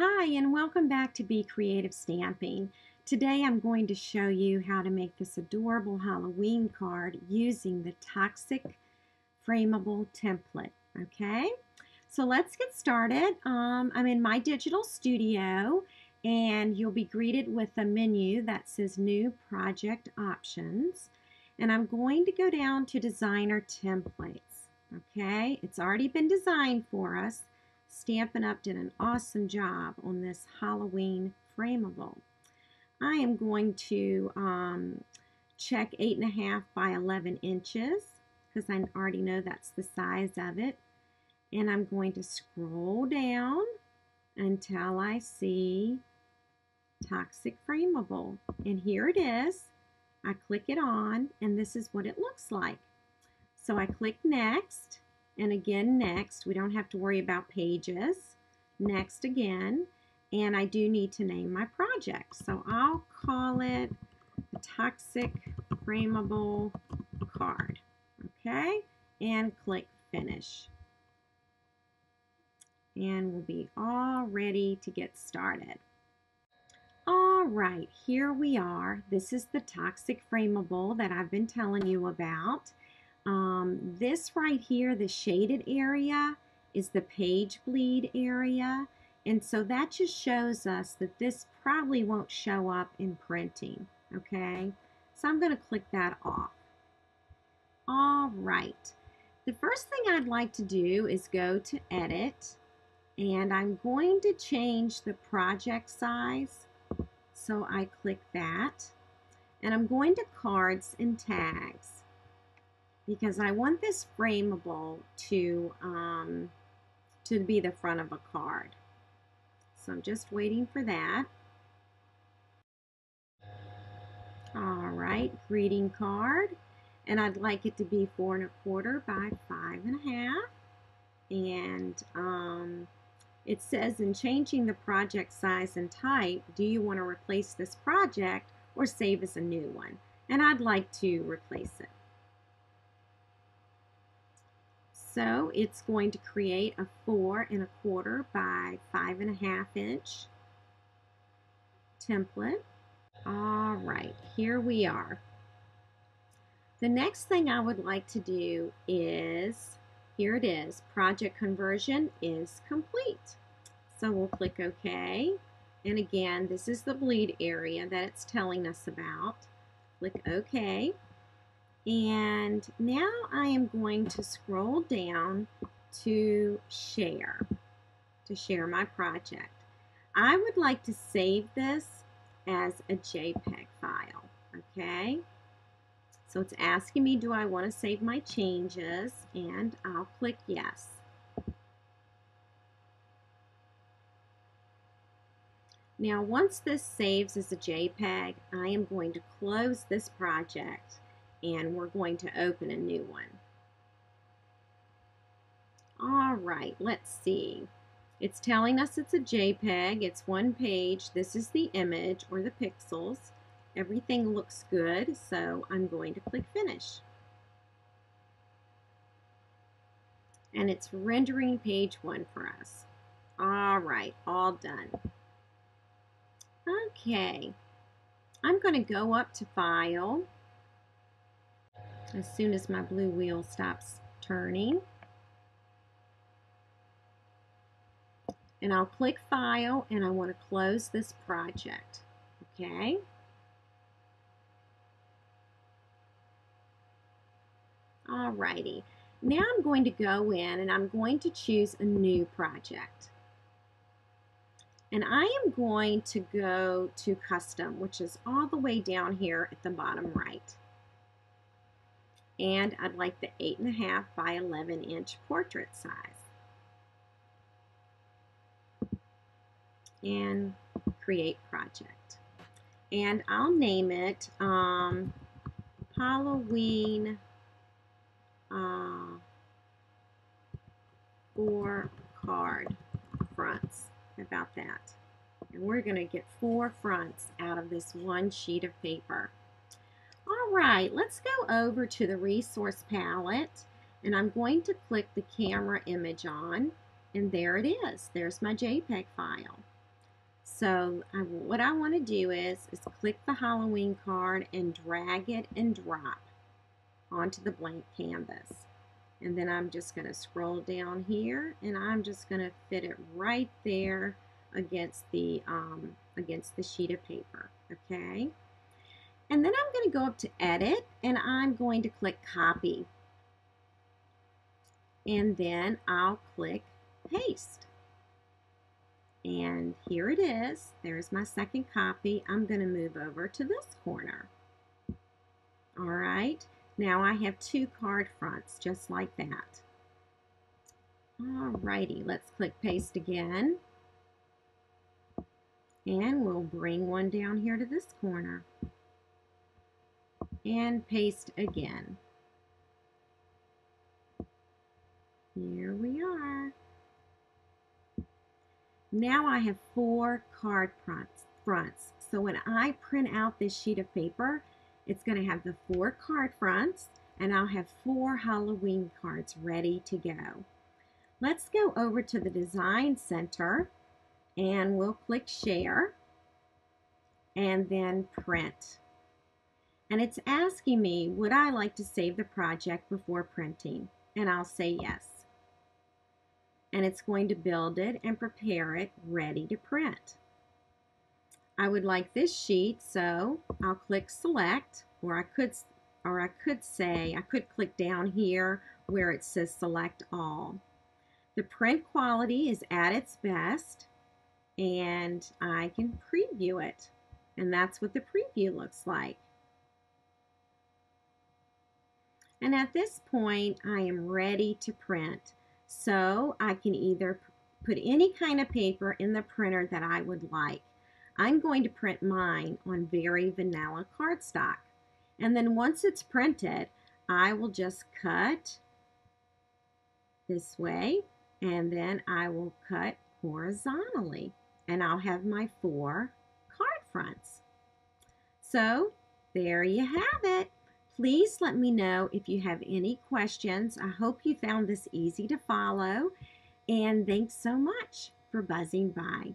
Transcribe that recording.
Hi, and welcome back to Be Creative Stamping. Today I'm going to show you how to make this adorable Halloween card using the Toxic Frameable template. Okay, so let's get started. I'm in my Digital Studio, and you'll be greeted with a menu that says New Project Options. And I'm going to go down to Designer Templates. Okay, it's already been designed for us. Stampin' Up! Did an awesome job on this Halloween frameable. I am going to check 8.5 by 11 inches because I already know that's the size of it. And I'm going to scroll down until I see Toxic Frameable. And here it is. I click it on, and this is what it looks like. So I click Next. And again, next. We don't have to worry about pages. Next again. And I do need to name my project. So I'll call it the Toxic Frameable Card. Okay? And click Finish. And we'll be all ready to get started. All right, here we are. This is the Toxic Frameable that I've been telling you about. This right here, the shaded area, is the page bleed area, and so that just shows us that this probably won't show up in printing, okay? So I'm going to click that off. All right, the first thing I'd like to do is go to Edit, and I'm going to change the project size, so I click that, and I'm going to Cards and Tags, because I want this frameable to be the front of a card. So I'm just waiting for that. All right, greeting card, and I'd like it to be 4 1/4 by 5 1/2. And it says, in changing the project size and type, do you want to replace this project or save as a new one? And I'd like to replace it. So it's going to create a 4 1/4 by 5 1/2 inch template. All right, here we are. The next thing I would like to do is, here it is, project conversion is complete. So we'll click OK. And again, this is the bleed area that it's telling us about. Click OK. And now I am going to scroll down to share my project. I would like to save this as a JPEG file, okay? So it's asking me, do I want to save my changes? And I'll click yes. Now once this saves as a JPEG, I am going to close this project, and we're going to open a new one. All right, let's see. It's telling us it's a JPEG. It's one page. This is the image or the pixels. Everything looks good, so I'm going to click Finish. And it's rendering page 1 for us. All right, all done. Okay, I'm going to go up to File as soon as my blue wheel stops turning. And I'll click File, and I want to close this project. Okay. Alrighty. Now I'm going to go in and I'm going to choose a new project. And I am going to go to Custom, which is all the way down here at the bottom right. And I'd like the 8 1/2 by 11 inch portrait size. And create project. And I'll name it Halloween 4 card fronts. How about that? And we're going to get 4 fronts out of this one sheet of paper. All right, let's go over to the resource palette, and I'm going to click the camera image on, and there it is. There's my JPEG file. So what I want to do is click the Halloween card and drag it and drop onto the blank canvas. And then I'm just going to scroll down here and I'm just going to fit it right there against the sheet of paper. Okay. And then I'm going to go up to Edit and I'm going to click Copy. And then I'll click Paste. And here it is. There's my second copy. I'm going to move over to this corner. All right. Now I have 2 card fronts just like that. All righty. Let's click Paste again. And we'll bring one down here to this corner. And paste again. Here we are. Now I have 4 card fronts. So when I print out this sheet of paper, it's going to have the 4 card fronts, and I'll have 4 Halloween cards ready to go. Let's go over to the Design Center, and we'll click Share, and then Print. And it's asking me, would I like to save the project before printing? And I'll say yes. And it's going to build it and prepare it ready to print. I would like this sheet, so I'll click Select, or I could click down here where it says Select All. The print quality is at its best, and I can preview it. And that's what the preview looks like. And at this point, I am ready to print. So I can either put any kind of paper in the printer that I would like. I'm going to print mine on very vanilla cardstock. And then once it's printed, I will just cut this way, and then I will cut horizontally. And I'll have my 4 card fronts. So there you have it. Please let me know if you have any questions. I hope you found this easy to follow, and thanks so much for buzzing by.